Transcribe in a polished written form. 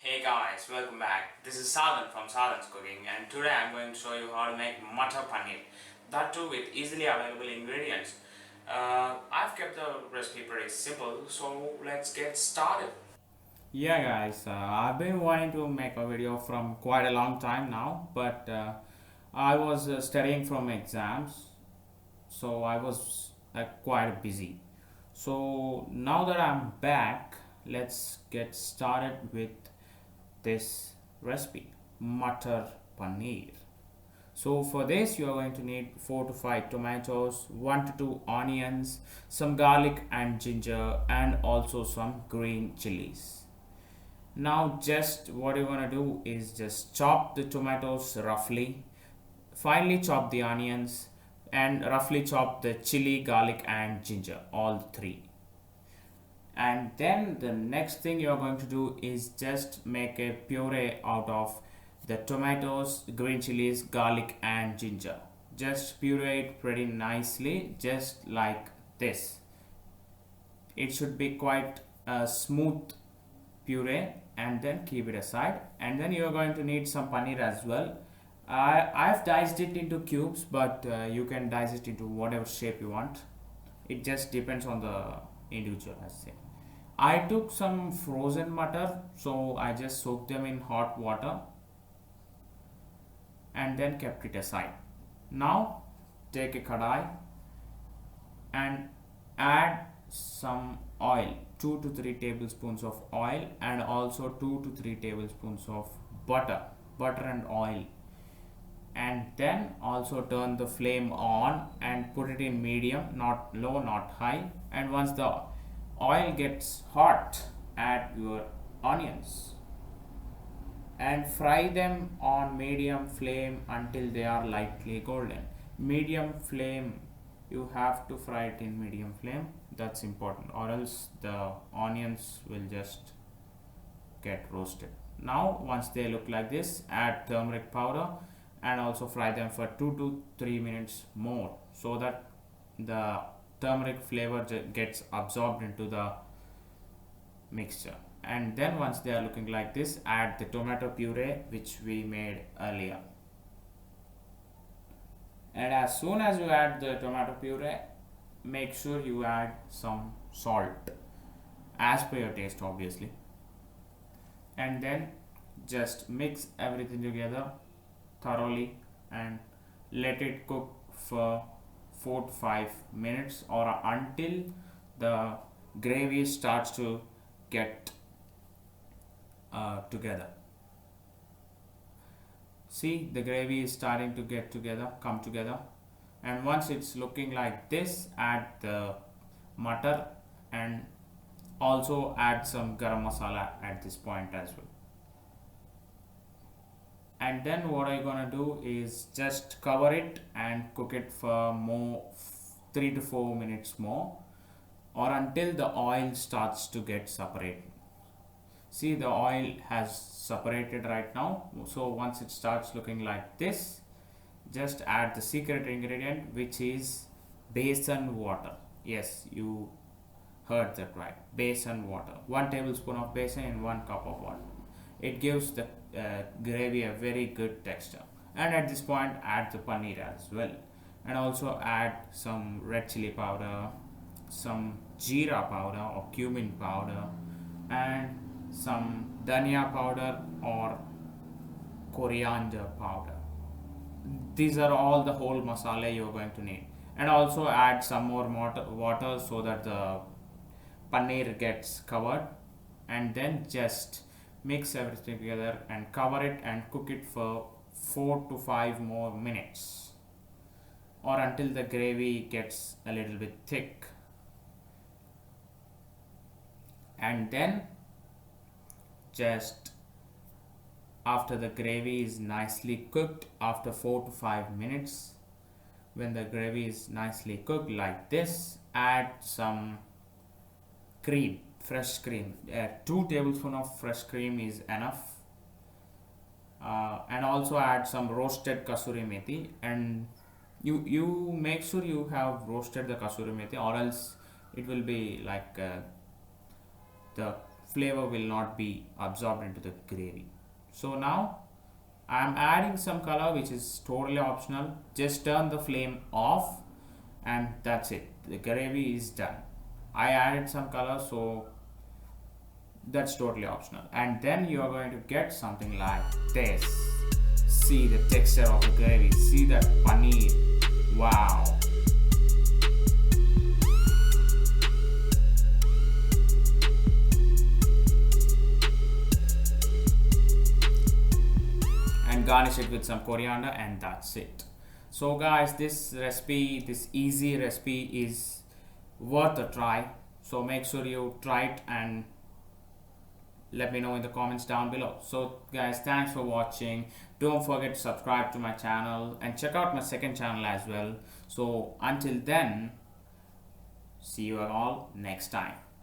Hey guys, welcome back. This is Sadan from Sadan's Cooking, and today I'm going to show you how to make Matar Paneer. That too with easily available ingredients. I've kept the recipe pretty simple, so let's get started. Yeah guys, I've been wanting to make a video from quite a long time now, but I was studying from exams, so I was quite busy. So now that I'm back, let's get started with this recipe, Matar Paneer. So for this you are going to need 4 to 5 tomatoes, 1 to 2 onions, some garlic and ginger, and also some green chilies. Now just what you're going to do is just chop the tomatoes roughly, finely chop the onions, and roughly chop the chili, garlic and ginger, all three. And then the next thing you're going to do is just make a puree out of the tomatoes, green chilies, garlic and ginger. Just puree it pretty nicely, just like this. It should be quite a smooth puree, and then keep it aside. And then you're going to need some paneer as well. I've diced it into cubes, but you can dice it into whatever shape you want. It just depends on the individual, I say. I took some frozen matar, so I just soaked them in hot water and then kept it aside. Now take a kadai and add some oil, 2 to 3 tablespoons of oil, and also 2 to 3 tablespoons of butter and oil. And then also turn the flame on and put it in medium, not low, not high. And once the oil gets hot, add your onions and fry them on medium flame until they are lightly golden. Medium flame, you have to fry it in medium flame, that's important, or else the onions will just get roasted. Now once they look like this, add turmeric powder and also fry them for 2 to 3 minutes more, so that the turmeric flavor gets absorbed into the mixture. And then once they are looking like this, add the tomato puree which we made earlier. And as soon as you add the tomato puree, make sure you add some salt as per your taste, obviously. And then just mix everything together thoroughly and let it cook for 4 to 5 minutes, or until the gravy starts to get together. See, the gravy is starting to get together, come together, and once it's looking like this, add the matar and also add some garam masala at this point as well. And then what I'm gonna do is just cover it and cook it for more 3 to 4 minutes more, or until the oil starts to get separated. See, the oil has separated right now. So once it starts looking like this, just add the secret ingredient, which is besan water. Yes, you heard that right, besan water. 1 tablespoon of besan in 1 cup of water. It gives the gravy a very good texture. And at this point, add the paneer as well, and also add some red chili powder, some jeera powder or cumin powder, and some dhania powder or coriander powder. These are all the whole masala you're going to need. And also add some more water so that the paneer gets covered. And then just mix everything together and cover it and cook it for 4 to 5 more minutes, or until the gravy gets a little bit thick. And then just after the gravy is nicely cooked, after 4 to 5 minutes, when the gravy is nicely cooked like this, add some cream, fresh cream. 2 tablespoons of fresh cream is enough. And also add some roasted kasuri methi, and you make sure you have roasted the kasuri methi, or else it will be like the flavor will not be absorbed into the gravy. So now I'm adding some color which is totally optional. Just turn the flame off and that's it. The gravy is done. I added some color, so that's totally optional. And then you are going to get something like this. See the texture of the gravy. See that paneer. Wow. And garnish it with some coriander, and that's it. So guys, this easy recipe is worth a try. So make sure you try it and let me know in the comments down below. So guys, thanks for watching. Don't forget to subscribe to my channel and check out my second channel as well. So until then, see you all next time.